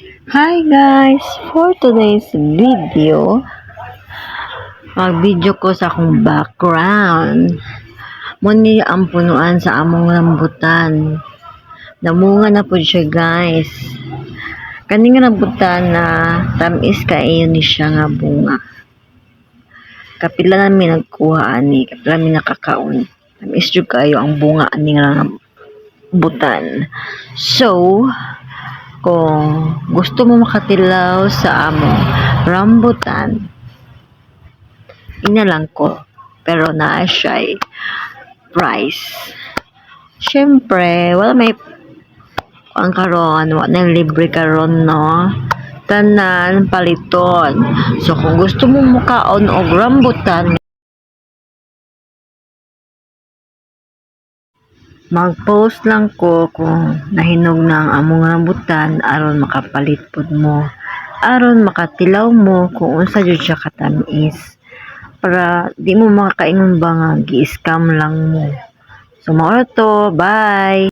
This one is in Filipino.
Hi guys! For today's video, mag-video ko sa akong background. Muni ang punuan sa among rambutan. Namunga na po siya guys. Kaning rambutan na tamis kaayo ni siya nga bunga. Kapila namin nagkuha ani, kapila namin nakakaon. Tamis jud kaayo ang bunga ani nga rambutan. So, kung gusto mo makatilaw sa among rambutan, inalang ko. Pero naa siya price. Siyempre, wala may ang karon, wala na libre karon no. Tanan paliton. So kung gusto mo mukaon og rambutan, mag-post lang ko kung nahinog na ang among rambutan aron makapalit pud mo. Aron makatilaw mo kung unsa jud siya katamis. Para di mo makakaingon ba nga gi-scam lang mo. So mao to, bye.